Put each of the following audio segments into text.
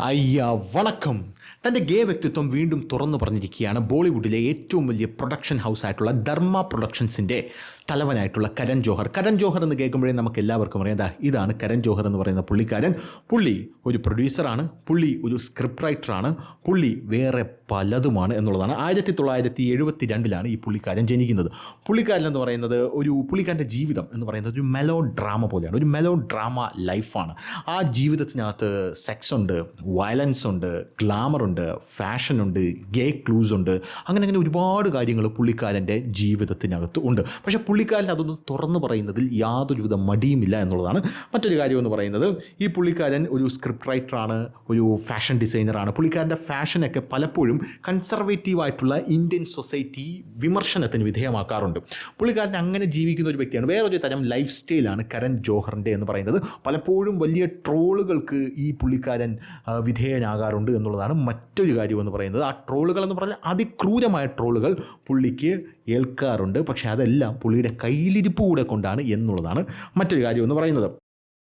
അയ്യ വണക്കം. തൻ്റെ ഗേ വ്യക്തിത്വം വീണ്ടും തുറന്നു പറഞ്ഞിരിക്കുകയാണ് ബോളിവുഡിലെ ഏറ്റവും വലിയ പ്രൊഡക്ഷൻ ഹൗസായിട്ടുള്ള ധർമ്മ പ്രൊഡക്ഷൻസിൻ്റെ തലവനായിട്ടുള്ള കരൺ ജോഹർ. കരൺ ജോഹർ എന്ന് കേൾക്കുമ്പോഴേ നമുക്ക് എല്ലാവർക്കും അറിയാം, ഇതാണ് കരൺ ജോഹർ എന്ന് പറയുന്ന പുള്ളിക്കാരൻ. പുള്ളി ഒരു പ്രൊഡ്യൂസറാണ്, പുള്ളി ഒരു സ്ക്രിപ്റ്റ് റൈറ്ററാണ്, പുള്ളി വേറെ പലതുമാണ് എന്നുള്ളതാണ്. 1972 ഈ പുള്ളിക്കാരൻ ജനിക്കുന്നത്. പുള്ളിക്കാരൻ എന്ന് പറയുന്നത് പുള്ളിക്കാരൻ്റെ ജീവിതം എന്ന് പറയുന്നത് ഒരു മെലോ ഡ്രാമ പോലെയാണ്, ഒരു മെലോ ഡ്രാമ ലൈഫാണ്. ആ ജീവിതത്തിനകത്ത് സെക്സ് ഉണ്ട്, വയലൻസ് ഉണ്ട്, ഗ്ലാമറുണ്ട്, ഫാഷനുണ്ട്, ഗേ ക്ലൂസ് ഉണ്ട്, അങ്ങനെ ഒരുപാട് കാര്യങ്ങൾ പുള്ളിക്കാരൻ്റെ ജീവിതത്തിനകത്ത് ഉണ്ട്. പക്ഷേ പുള്ളിക്കാരൻ അതൊന്നും തുറന്നു പറയുന്നതിൽ യാതൊരുവിധ മടിയുമില്ല എന്നുള്ളതാണ് മറ്റൊരു കാര്യം എന്ന് പറയുന്നത്. ഈ പുള്ളിക്കാരൻ ഒരു സ്ക്രിപ്റ്റ് റൈറ്ററാണ്, ഒരു ഫാഷൻ ഡിസൈനറാണ്. പുള്ളിക്കാരൻ്റെ ഫാഷനൊക്കെ പലപ്പോഴും കൺസർവേറ്റീവായിട്ടുള്ള ഇന്ത്യൻ സൊസൈറ്റി വിമർശനത്തിന് വിധേയമാക്കാറുണ്ട്. പുള്ളിക്കാരൻ അങ്ങനെ ജീവിക്കുന്ന ഒരു വ്യക്തിയാണ്. വേറൊരു തരം ലൈഫ് സ്റ്റൈലാണ് കരൺ ജോഹറിൻ്റെ എന്ന് പറയുന്നത്. പലപ്പോഴും വലിയ ട്രോളുകൾക്ക് ഈ പുള്ളിക്കാരൻ വിധേയനാകാറുണ്ട് എന്നുള്ളതാണ് മറ്റൊരു കാര്യം എന്ന് പറയുന്നത്. ആ ട്രോളുകൾ എന്ന് പറഞ്ഞാൽ അതിക്രൂരമായ ട്രോളുകൾ പുള്ളിക്ക് ഏൽക്കാറുണ്ട്. പക്ഷേ അതെല്ലാം പുള്ളിയുടെ കയ്യിലിരിപ്പ് കൂടെ കൊണ്ടാണ് എന്നുള്ളതാണ് മറ്റൊരു കാര്യം എന്ന് പറയുന്നത്.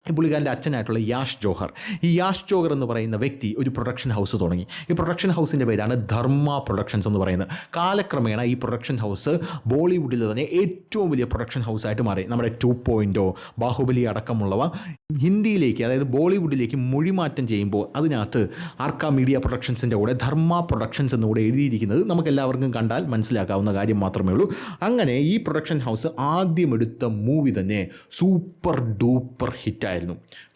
ഈ പുള്ളിക്കാരൻ്റെ അച്ഛനായിട്ടുള്ള യാഷ് ജോഹർ, ഈ യാഷ് ജോഹർ എന്ന് പറയുന്ന വ്യക്തി ഒരു പ്രൊഡക്ഷൻ ഹൗസ് തുടങ്ങി. ഈ പ്രൊഡക്ഷൻ ഹൗസിൻ്റെ പേരാണ് ധർമ്മ പ്രൊഡക്ഷൻസ് എന്ന് പറയുന്നത്. കാലക്രമേണ ഈ പ്രൊഡക്ഷൻ ഹൗസ് ബോളിവുഡിൽ തന്നെ ഏറ്റവും വലിയ പ്രൊഡക്ഷൻ ഹൗസായിട്ട് മാറി. നമ്മുടെ 2.0, ബാഹുബലി അടക്കമുള്ളവ ഹിന്ദിയിലേക്ക്, അതായത് ബോളിവുഡിലേക്ക് മൊഴിമാറ്റം ചെയ്യുമ്പോൾ അതിനകത്ത് ആർക്ക മീഡിയ പ്രൊഡക്ഷൻസിൻ്റെ കൂടെ ധർമ്മ പ്രൊഡക്ഷൻസ് എന്നുകൂടെ എഴുതിയിരിക്കുന്നത് നമുക്ക് എല്ലാവർക്കും കണ്ടാൽ മനസ്സിലാക്കാവുന്ന കാര്യം മാത്രമേ ഉള്ളൂ. അങ്ങനെ ഈ പ്രൊഡക്ഷൻ ഹൗസ് ആദ്യം എടുത്ത മൂവി തന്നെ സൂപ്പർ ഡൂപ്പർ ഹിറ്റായിരുന്നു.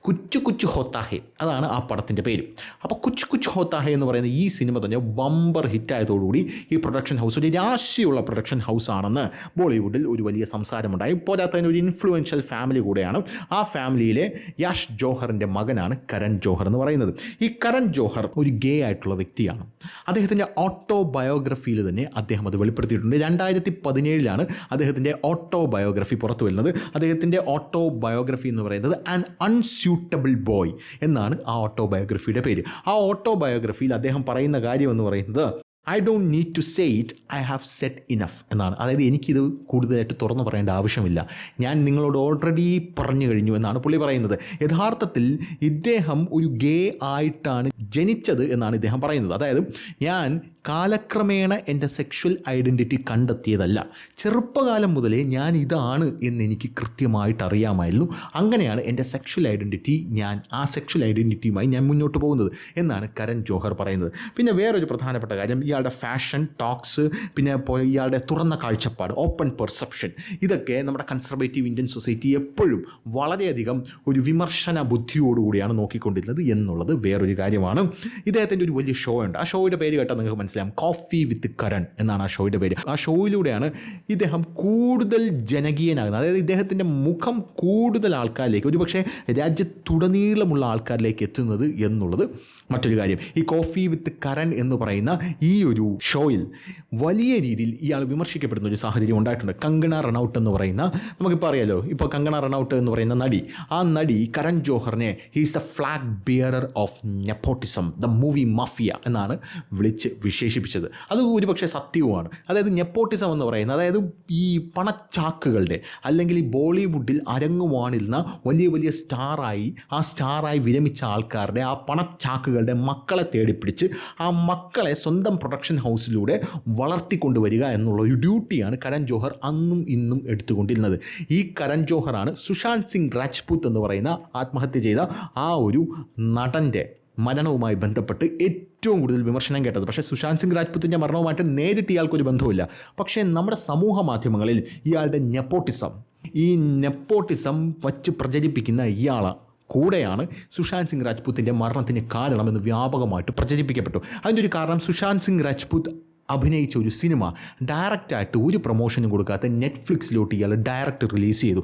കുച്ചു കുച്ചു ഹോത്താഹെ, അതാണ് ആ പടത്തിൻ്റെ പേര്. അപ്പോൾ കുച്ചു കുച്ചു ഹോത്താഹെ എന്ന് പറയുന്ന ഈ സിനിമ തന്നെ ബമ്പർ ഹിറ്റായതോടുകൂടി ഈ പ്രൊഡക്ഷൻ ഹൗസ് ഒരു രാശിയുള്ള പ്രൊഡക്ഷൻ ഹൗസാണെന്ന് ബോളിവുഡിൽ ഒരു വലിയ സംസാരമുണ്ടായി. പോരാത്തതിന് ഒരു ഇൻഫ്ലുവൻഷ്യൽ ഫാമിലി കൂടെയാണ്. ആ ഫാമിലിയിലെ യാഷ് ജോഹറിൻ്റെ മകനാണ് കരൺ ജോഹർ എന്ന് പറയുന്നത്. ഈ കരൺ ജോഹർ ഒരു ഗേ ആയിട്ടുള്ള വ്യക്തിയാണ്. അദ്ദേഹത്തിൻ്റെ ഓട്ടോബയോഗ്രഫിയിൽ തന്നെ അദ്ദേഹം അത് വെളിപ്പെടുത്തിയിട്ടുണ്ട്. 2017 അദ്ദേഹത്തിൻ്റെ ഓട്ടോബയോഗ്രഫി പുറത്തു വരുന്നത്. അദ്ദേഹത്തിൻ്റെ ഓട്ടോബയോഗ്രഫി എന്ന് പറയുന്നത് ആൻ അൺസ്യൂട്ടബിൾ ബോയ് എന്നാണ് ആ ഓട്ടോബയോഗ്രഫിയുടെ പേര്. ആ ഓട്ടോബയോഗ്രഫിയിൽ അദ്ദേഹം പറയുന്ന കാര്യം എന്ന് പറയുന്നത് I don't need to say it, I have said enough എന്നാണ്. അതായത് എനിക്കിത് കൂടുതലായിട്ട് തുറന്നു പറയേണ്ട ആവശ്യമില്ല, ഞാൻ നിങ്ങളോട് ഓൾറെഡി പറഞ്ഞു കഴിഞ്ഞു എന്നാണ് പുള്ളി പറയുന്നത്. യഥാർത്ഥത്തിൽ ഇദ്ദേഹം ഒരു ഗേ ആയിട്ടാണ് ജനിച്ചത് എന്നാണ് ഇദ്ദേഹം പറയുന്നത്. അതായത് ഞാൻ കാലക്രമേണ എൻ്റെ സെക്ഷൽ ഐഡൻറ്റിറ്റി കണ്ടെത്തിയതല്ല, ചെറുപ്പകാലം മുതലേ ഞാൻ ഇതാണ് എന്നെനിക്ക് കൃത്യമായിട്ട് അറിയാമായിരുന്നു. അങ്ങനെയാണ് എൻ്റെ സെക്ഷൽ ഐഡൻറ്റിറ്റി, ആ സെക്ഷൽ ഐഡൻറ്റിറ്റിയുമായി ഞാൻ മുന്നോട്ട് പോകുന്നത് എന്നാണ് കരൺ ജോഹർ പറയുന്നത്. പിന്നെ വേറൊരു പ്രധാനപ്പെട്ട കാര്യം, ഇയാളുടെ ഫാഷൻ ടോക്സ്, പിന്നെ ഇയാളുടെ തുറന്ന കാഴ്ചപ്പാട്, ഓപ്പൺ പെർസെപ്ഷൻ, ഇതൊക്കെ നമ്മുടെ കൺസർവേറ്റീവ് ഇന്ത്യൻ സൊസൈറ്റി എപ്പോഴും വളരെയധികം ഒരു വിമർശന ബുദ്ധിയോടുകൂടിയാണ് നോക്കിക്കൊണ്ടിരുന്നത് എന്നുള്ളത് വേറൊരു കാര്യമാണ്. ഇദ്ദേഹത്തിൻ്റെ ഒരു വലിയ ഷോ ഉണ്ട്. ആ ഷോയുടെ പേര് കേട്ടാൽ നിങ്ങൾക്ക് മനസ്സിലാവും, കോഫി വിത്ത് കരൺ എന്നാണ് ആ ഷോയുടെ പേര്. ആ ഷോയിലൂടെയാണ് ഇദ്ദേഹം കൂടുതൽ ജനകീയനാകുന്നത്. അതായത് ഇദ്ദേഹത്തിൻ്റെ മുഖം കൂടുതൽ ആൾക്കാരിലേക്ക്, ഒരുപക്ഷെ രാജ്യത്തുടനീളമുള്ള ആൾക്കാരിലേക്ക് എത്തുന്നത് എന്നുള്ളത് മറ്റൊരു കാര്യം. ഈ കോഫി വിത്ത് കരൺ എന്ന് പറയുന്ന ഈ ഒരു ഷോയിൽ വലിയ രീതിയിൽ ഇയാൾ വിമർശിക്കപ്പെടുന്ന ഒരു സാഹചര്യം ഉണ്ടായിട്ടുണ്ട്. കങ്കണ റണൌട്ട് എന്ന് പറയുന്ന, നമുക്കിപ്പോൾ അറിയാലോ, ഇപ്പോൾ കങ്കണ റണൌട്ട് എന്ന് പറയുന്ന നടി, ആ നടി കരൺ ജോഹറിനെ he's the flag bearer of nepotism, the movie mafia എന്നാണ് വിളിച്ച് വിശേഷിപ്പിച്ചത്. അത് ഒരുപക്ഷെ സത്യവുമാണ്. അതായത് നെപ്പോട്ടിസം എന്ന് പറയുന്നത്, അതായത് ഈ പണച്ചാക്കുകളുടെ, അല്ലെങ്കിൽ ഈ ബോളിവുഡിൽ അരങ്ങുവാണിരുന്ന വലിയ വലിയ സ്റ്റാറായി വിരമിച്ച ആൾക്കാരുടെ ആ പണച്ചാക്കുകളുടെ മക്കളെ തേടിപ്പിടിച്ച് ആ മക്കളെ സ്വന്തം പ്രൊഡക്ഷൻ ഹൗസിലൂടെ വളർത്തിക്കൊണ്ടുവരിക എന്നുള്ള ഒരു ഡ്യൂട്ടിയാണ് കരൺ ജോഹർ അന്നും ഇന്നും എടുത്തുകൊണ്ടിരുന്നത്. ഈ കരൺ ജോഹറാണ് സുശാന്ത് സിംഗ് രാജ്പൂത്ത് എന്ന് പറയുന്ന ആത്മഹത്യ ചെയ്ത ആ ഒരു നടൻ്റെ മരണവുമായി ബന്ധപ്പെട്ട് ഏറ്റവും കൂടുതൽ വിമർശനം കേട്ടത്. പക്ഷേ സുശാന്ത് സിംഗ് രാജ്പൂത്തിൻ്റെ മരണവുമായിട്ട് നേരിട്ട് ഇയാൾക്കൊരു ബന്ധമില്ല. പക്ഷേ നമ്മുടെ സമൂഹ മാധ്യമങ്ങളിൽ ഇയാളുടെ ഈ നെപ്പോട്ടിസം വച്ച് പ്രചരിപ്പിക്കുന്ന ഇയാൾ കൂടെയാണ് സുശാന്ത് സിംഗ് രാജ്പൂത്തിൻ്റെ മരണത്തിന് കാരണമെന്ന് വ്യാപകമായിട്ട് പ്രചരിപ്പിക്കപ്പെട്ടു. അതിൻ്റെ ഒരു കാരണം, സുശാന്ത് സിംഗ് രാജ്പൂത്ത് അഭിനയിച്ച ഒരു സിനിമ ഡയറക്റ്റായിട്ട് ഒരു പ്രൊമോഷനും കൊടുക്കാത്ത നെറ്റ്ഫ്ലിക്സിലോട്ട് ഇയാൾ ഡയറക്റ്റ് റിലീസ് ചെയ്തു.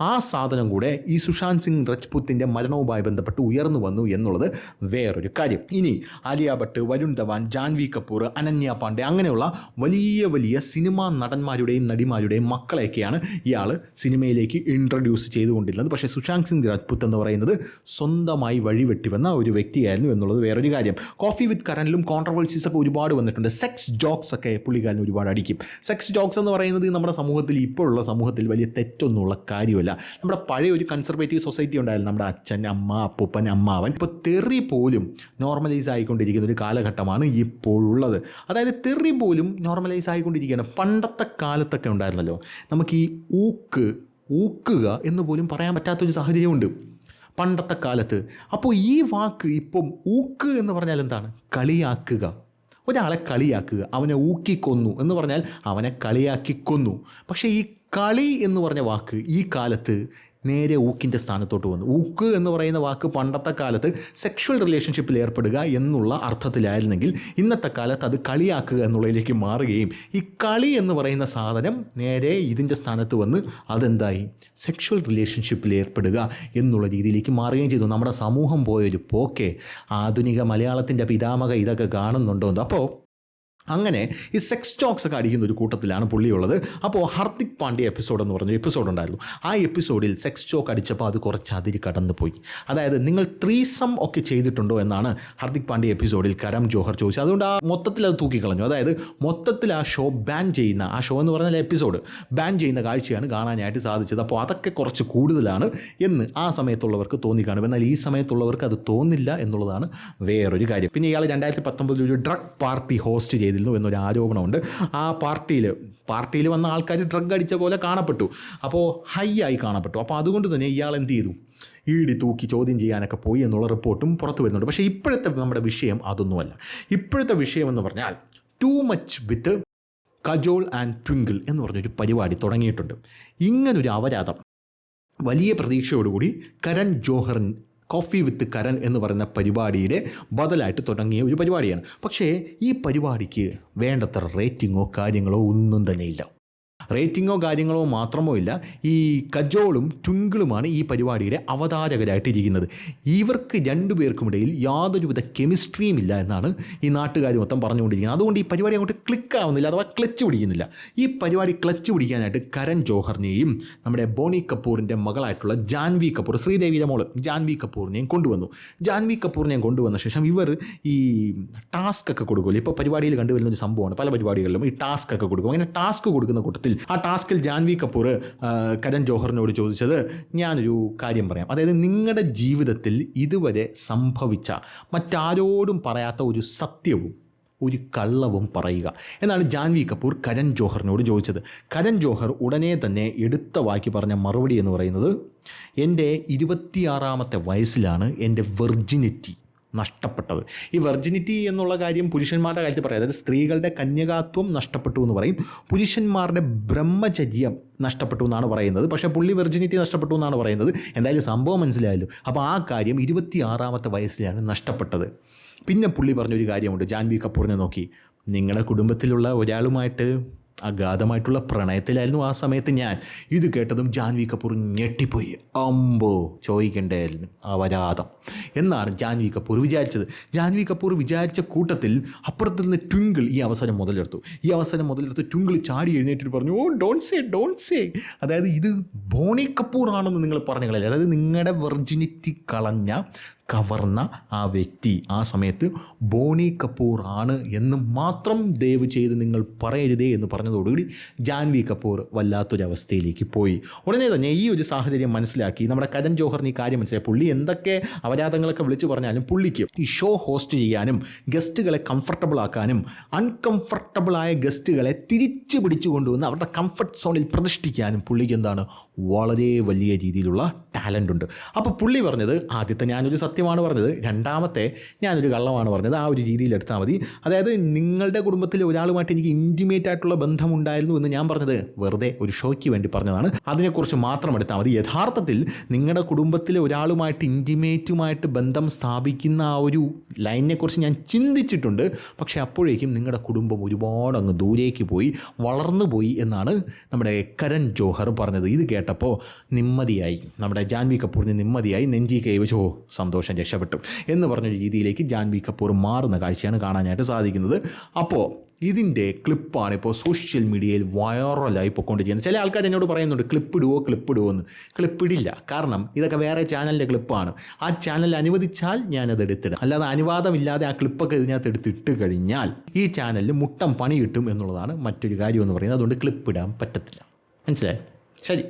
ആ സാധനം കൂടെ ഈ സുശാന്ത് സിംഗ് രജ്പൂത്തിൻ്റെ മരണവുമായി ബന്ധപ്പെട്ട് ഉയർന്നു വന്നു എന്നുള്ളത് വേറൊരു കാര്യം. ഇനി ആലിയ ഭട്ട്, വരുൺ ധവാൻ, ജാൻവി കപൂർ, അനന്യ പാണ്ഡെ, അങ്ങനെയുള്ള വലിയ വലിയ സിനിമാ നടന്മാരുടെയും നടിമാരുടെയും മക്കളെയൊക്കെയാണ് ഇയാൾ സിനിമയിലേക്ക് ഇൻട്രൊഡ്യൂസ് ചെയ്തുകൊണ്ടിരുന്നത്. പക്ഷേ സുശാന്ത് സിംഗ് രാജ്പൂത്ത് എന്ന് പറയുന്നത് സ്വന്തമായി വഴിവെട്ടി വന്ന ഒരു വ്യക്തിയായിരുന്നു എന്നുള്ളത് വേറൊരു കാര്യം. കോഫി വിത്ത് കരണിലും കോൺട്രവേഴ്സീസ് ഒക്കെ ഒരുപാട് വന്നിട്ടുണ്ട്. സെക്സ് ജോക്സ് ഒക്കെ പുള്ളിക്കാരൻ ഒരുപാട് അടിക്കും. സെക്സ് ജോക്സ് എന്ന് പറയുന്നത് നമ്മുടെ സമൂഹത്തിൽ, ഇപ്പോഴുള്ള സമൂഹത്തിൽ വലിയ തെറ്റൊന്നുമുള്ള കാര്യമല്ല. ഒന്നുമില്ല. നമ്മുടെ പഴയ ഒരു കൺസർവേറ്റീവ് സൊസൈറ്റി ഉണ്ടായിരുന്നു, നമ്മുടെ അച്ഛൻ, അമ്മ, അപ്പൂപ്പൻ, അമ്മാവൻ. ഇപ്പോൾ തെറി പോലും നോർമലൈസ് ആയിക്കൊണ്ടിരിക്കുന്ന ഒരു കാലഘട്ടമാണ് ഇപ്പോഴുള്ളത്. അതായത് തെറി പോലും നോർമലൈസ് ആയിക്കൊണ്ടിരിക്കുകയാണ്. പണ്ടത്തെ കാലത്തൊക്കെ ഉണ്ടായിരുന്നല്ലോ നമുക്ക് ഈ ഊക്കുക എന്ന് പോലും പറയാൻ പറ്റാത്തൊരു സാഹചര്യമുണ്ട് പണ്ടത്തെ കാലത്ത്. അപ്പോൾ ഈ വാക്ക് ഇപ്പം ഊക്ക് എന്ന് പറഞ്ഞാൽ എന്താണ്? കളിയാക്കുക. ഒരാളെ കളിയാക്കുക, അവനെ ഊക്കിക്കൊന്നു എന്ന് പറഞ്ഞാൽ അവനെ കളിയാക്കിക്കൊന്നു. പക്ഷേ ഈ കളി എന്ന് പറഞ്ഞ വാക്ക് ഈ കാലത്ത് നേരെ ഊക്കിൻ്റെ സ്ഥാനത്തോട്ട് വന്നു. ഊക്ക് എന്ന് പറയുന്ന വാക്ക് പണ്ടത്തെ കാലത്ത് സെക്ഷുവൽ റിലേഷൻഷിപ്പിൽ ഏർപ്പെടുക എന്നുള്ള അർത്ഥത്തിലായിരുന്നെങ്കിൽ ഇന്നത്തെ കാലത്ത് അത് കളിയാക്കുക എന്നുള്ളതിലേക്ക് മാറുകയും ഈ കളി എന്ന് പറയുന്ന സാധനം നേരെ ഇതിൻ്റെ സ്ഥാനത്ത് വന്ന് അതെന്തായി? സെക്ഷുവൽ റിലേഷൻഷിപ്പിൽ ഏർപ്പെടുക എന്നുള്ള രീതിയിലേക്ക് മാറുകയും ചെയ്തു. നമ്മുടെ സമൂഹം പോയൊരു പോക്കെ ആധുനിക മലയാളത്തിൻ്റെ പിതാമക ഇതൊക്കെ കാണുന്നുണ്ടോ? അപ്പോൾ അങ്ങനെ ഈ സെക്സ് ടോക്സ് ഒക്കെ അടിക്കുന്ന ഒരു കൂട്ടത്തിലാണ് പുള്ളിയുള്ളത്. അപ്പോൾ ഹർദിക് പാണ്ഡ്യ എപ്പിസോഡ് എന്ന് പറഞ്ഞൊരു എപ്പിസോഡ് ഉണ്ടായിരുന്നു. ആ എപ്പിസോഡിൽ സെക്സ് ടോക്ക് അടിച്ചപ്പോൾ അത് കുറച്ച് അതിരി കടന്നു പോയി. അതായത് നിങ്ങൾ ത്രീസം ഒക്കെ ചെയ്തിട്ടുണ്ടോ എന്നാണ് ഹർദിക് പാണ്ഡ്യ എപ്പിസോഡിൽ കരം ജോഹർ ചോദിച്ചത്. അതുകൊണ്ട് ആ മൊത്തത്തിൽ അത് തൂക്കിക്കളഞ്ഞു. അതായത് മൊത്തത്തിൽ ആ ഷോ ബാൻ ചെയ്യുന്ന, ആ ഷോ എന്ന് പറഞ്ഞാൽ എപ്പിസോഡ് ബാൻ ചെയ്യുന്ന കാഴ്ചയാണ് കാണാനായിട്ട് സാധിച്ചത്. അപ്പോൾ അതൊക്കെ കുറച്ച് കൂടുതലാണ് എന്ന് ആ സമയത്തുള്ളവർക്ക് തോന്നിക്കാണും. എന്നാൽ ഈ സമയത്തുള്ളവർക്ക് അത് തോന്നില്ല എന്നുള്ളതാണ് വേറൊരു കാര്യം. പിന്നെ ഇയാൾ 2019 ഒരു ഡ്രഗ് പാർട്ടി ഹോസ്റ്റ് ചെയ്തിരുന്നു എന്നൊരു ആരോപണമുണ്ട്. ആ പാർട്ടിയിൽ വന്ന ആൾക്കാർ ഡ്രഗ് അടിച്ച പോലെ കാണപ്പെട്ടു. അപ്പോൾ ഹൈ ആയി കാണപ്പെട്ടു. അപ്പോൾ അതുകൊണ്ട് തന്നെ ഇയാൾ എന്ത് ചെയ്തു? ഈടി തൂക്കി ചോദ്യം ചെയ്യാനൊക്കെ പോയി എന്നുള്ള റിപ്പോർട്ടും പുറത്തു വരുന്നുണ്ട്. പക്ഷേ ഇപ്പോഴത്തെ നമ്മുടെ വിഷയം അതൊന്നുമല്ല. ഇപ്പോഴത്തെ വിഷയം എന്ന് പറഞ്ഞാൽ too much with Kajol and twinkle എന്ന് പറഞ്ഞൊരു പരിപാടി തുടങ്ങിയിട്ടുണ്ട്. ഇങ്ങനൊരു അപരാധം വലിയ പ്രതീക്ഷയോടുകൂടി കരൺ ജോഹർ കോഫി വിത്ത് കരൺ എന്ന് പറയുന്ന പരിപാടിയുടെ ബദലായിട്ട് തുടങ്ങിയ ഒരു പരിപാടിയാണ്. പക്ഷേ ഈ പരിപാടിക്ക് വേണ്ടത്ര റേറ്റിങ്ങോ കാര്യങ്ങളോ ഒന്നും തന്നെയില്ല. റേറ്റിങ്ങോ കാര്യങ്ങളോ മാത്രമോ ഇല്ല, ഈ കജോളും ട്വിങ്കിളുമാണ് ഈ പരിപാടിയുടെ അവതാരകരായിട്ട് ഇരിക്കുന്നത്. ഇവർക്ക് രണ്ടുപേർക്കുമിടയിൽ യാതൊരുവിധ കെമിസ്ട്രിയും ഇല്ല എന്നാണ് ഈ നാട്ടുകാർ മൊത്തം പറഞ്ഞുകൊണ്ടിരിക്കുന്നത്. അതുകൊണ്ട് ഈ പരിപാടി അങ്ങോട്ട് ക്ലിക്ക് ആവുന്നില്ല, അഥവാ ക്ലച്ച് പിടിക്കുന്നില്ല. ഈ പരിപാടി ക്ലച്ച് പിടിക്കാനായിട്ട് കരൺ ജോഹറിനെയും നമ്മുടെ ബോണി കപൂറിൻ്റെ മകളായിട്ടുള്ള ജാൻവി കപൂർ, ശ്രീദേവിയുടെ മോള് ജാൻവി കപൂറിനെയും കൊണ്ടുവന്നു. ജാൻവി കപൂറിനെയും കൊണ്ടുവന്ന ശേഷം ഇവർ ഈ ടാസ്ക് ഒക്കെ കൊടുക്കുമല്ലോ. ഇപ്പോൾ പരിപാടിയിൽ കണ്ടുവരുന്ന ഒരു സംഭവമാണ്, പല പരിപാടികളിലും ഈ ടാസ്ക് ഒക്കെ കൊടുക്കും. അങ്ങനെ ടാസ്ക് കൊടുക്കുന്ന കൂട്ടത്തിൽ ആ ടാസ്കിൽ ജാൻവി കപൂർ കരൺ ജോഹറിനോട് ചോദിച്ചത്, ഞാനൊരു കാര്യം പറയാം, അതായത് നിങ്ങളുടെ ജീവിതത്തിൽ ഇതുവരെ സംഭവിച്ച മറ്റാരോടും പറയാത്ത ഒരു സത്യവും ഒരു കള്ളവും പറയുക എന്നാണ് ജാൻവി കപൂർ കരൺ ജോഹറിനോട് ചോദിച്ചത്. കരൺ ജോഹർ ഉടനെ തന്നെ എടുത്ത വാക്കി പറഞ്ഞ മറുപടി എന്ന് പറയുന്നത്, എൻ്റെ 26-ാമത്തെ വയസ്സിലാണ് എൻ്റെ വെർജിനിറ്റി നഷ്ടപ്പെട്ടത്. ഈ വെർജിനിറ്റി എന്നുള്ള കാര്യം പുരുഷന്മാരുടെ കാര്യത്തിൽ പറയാം. അതായത് സ്ത്രീകളുടെ കന്യകാത്വം നഷ്ടപ്പെട്ടു എന്ന് പറയും, പുരുഷന്മാരുടെ ബ്രഹ്മചര്യം നഷ്ടപ്പെട്ടു എന്നാണ് പറയുന്നത്. പക്ഷേ പുള്ളി വെർജിനിറ്റി നഷ്ടപ്പെട്ടു എന്നാണ് പറയുന്നത്. എന്തായാലും സംഭവം മനസ്സിലായല്ലോ. അപ്പോൾ ആ കാര്യം 26-ാമത്തെ വയസ്സിലാണ് നഷ്ടപ്പെട്ടത്. പിന്നെ പുള്ളി പറഞ്ഞൊരു കാര്യമുണ്ട്, ജാൻവി കപൂറിനെ നോക്കി, നിങ്ങളുടെ കുടുംബത്തിലുള്ള ഒരാളുമായിട്ട് അഗാധമായിട്ടുള്ള പ്രണയത്തിലായിരുന്നു ആ സമയത്ത് ഞാൻ. ഇത് കേട്ടതും ജാൻവി കപൂർ ഞെട്ടിപ്പോയി. അമ്പോ, ചോദിക്കണ്ടായിരുന്നു അപരാധം എന്നാണ് ജാൻവി കപൂർ വിചാരിച്ചത്. ജാൻവി കപൂർ വിചാരിച്ച കൂട്ടത്തിൽ അപ്പുറത്ത് നിന്ന് ട്വിങ്കിൾ ഈ അവസരം മുതലെടുത്തു. ട്വിങ്കിൾ ചാടി എഴുന്നേറ്റിട്ട് പറഞ്ഞു, ഓ ഡോണ്ട് സേ. അതായത് ഇത് ബോണി കപൂർ ആണെന്ന് നിങ്ങൾ പറഞ്ഞു കളയല്ലേ. അതായത് നിങ്ങളുടെ വെർജിനിറ്റി കവർന്ന ആ വ്യക്തി ആ സമയത്ത് ബോണി കപൂർ ആണ് എന്ന് മാത്രം ദയവ് ചെയ്ത് നിങ്ങൾ പറയരുതേ എന്ന് പറഞ്ഞതോടുകൂടി ജാൻവി കപൂർ വല്ലാത്തൊരവസ്ഥയിലേക്ക് പോയി. ഉടനെ തന്നെ ഈ ഒരു സാഹചര്യം മനസ്സിലാക്കി നമ്മുടെ കരൺ ജോഹറിന് ഈ കാര്യം മനസ്സിലായി. പുള്ളി എന്തൊക്കെ അപരാധങ്ങളൊക്കെ വിളിച്ചു പറഞ്ഞാലും പുള്ളിക്ക് ഈ ഷോ ഹോസ്റ്റ് ചെയ്യാനും ഗസ്റ്റുകളെ കംഫർട്ടബിൾ ആക്കാനും അൺകംഫർട്ടബിളായ ഗസ്റ്റുകളെ തിരിച്ചു പിടിച്ചു കൊണ്ടുവന്ന് അവരുടെ കംഫർട്ട് സോണിൽ പ്രതിഷ്ഠിക്കാനും പുള്ളിക്ക് എന്താണ് വളരെ വലിയ രീതിയിലുള്ള ടാലൻ്റ് ഉണ്ട്. അപ്പോൾ പുള്ളി പറഞ്ഞത്, ആദ്യത്തെ ഞാനൊരു സത്യമാണ് പറഞ്ഞത്, രണ്ടാമത്തെ ഞാനൊരു കള്ളമാണ് പറഞ്ഞത്. ആ ഒരു രീതിയിൽ എടുത്താൽ മതി. അതായത് നിങ്ങളുടെ കുടുംബത്തിലെ ഒരാളുമായിട്ട് എനിക്ക് ഇൻറ്റിമേറ്റ് ആയിട്ടുള്ള ബന്ധമുണ്ടായിരുന്നു എന്ന് ഞാൻ പറഞ്ഞത് വെറുതെ ഒരു ഷോയ്ക്ക് വേണ്ടി പറഞ്ഞതാണ്. അതിനെക്കുറിച്ച് മാത്രം എടുത്താൽ മതി. യഥാർത്ഥത്തിൽ നിങ്ങളുടെ കുടുംബത്തിലെ ഒരാളുമായിട്ട് ഇൻറ്റിമേറ്റുമായിട്ട് ബന്ധം സ്ഥാപിക്കുന്ന ആ ഒരു ലൈനിനെക്കുറിച്ച് ഞാൻ ചിന്തിച്ചിട്ടുണ്ട്. പക്ഷേ അപ്പോഴേക്കും നിങ്ങളുടെ കുടുംബം ഒരുപാട് അങ്ങ് ദൂരേക്ക് പോയി, വളർന്നു പോയി എന്നാണ് നമ്മുടെ കരൺ ജോഹർ പറഞ്ഞത്. ഇത് കേട്ടപ്പോൾ നിമ്മതിയായി, നമ്മുടെ ജാൻവി കപൂറിന് നിമ്മതിയായി, നെഞ്ചി കൈവച്ചോ സന്തോഷം, രക്ഷപ്പെട്ടു എന്ന് പറഞ്ഞൊരു രീതിയിലേക്ക് ജാൻവി കപൂർ മാറുന്ന കാഴ്ചയാണ് കാണാനായിട്ട് സാധിക്കുന്നത്. അപ്പോൾ ഇതിൻ്റെ ക്ലിപ്പാണ് ഇപ്പോൾ സോഷ്യൽ മീഡിയയിൽ വൈറലായി പോയിക്കൊണ്ടിരിക്കുന്നത്. ചില ആൾക്കാർ എന്നോട് പറയുന്നുണ്ട് ക്ലിപ്പ് ഇടുമോ എന്ന്. ക്ലിപ്പിടില്ല, കാരണം ഇതൊക്കെ വേറെ ചാനലിൻ്റെ ക്ലിപ്പാണ്. ആ ചാനൽ അനുവദിച്ചാൽ ഞാനത് എടുത്തിടാം. അല്ലാതെ അനുവാദമില്ലാതെ ആ ക്ലിപ്പൊക്കെ ഇതിനകത്ത് എടുത്തിട്ട് കഴിഞ്ഞാൽ ഈ ചാനലിന് മുട്ടം പണി കിട്ടും എന്നുള്ളതാണ് മറ്റൊരു കാര്യം എന്ന് പറയുന്നത്. അതുകൊണ്ട് ക്ലിപ്പിടാൻ പറ്റത്തില്ല. മനസ്സിലായി? ശരി.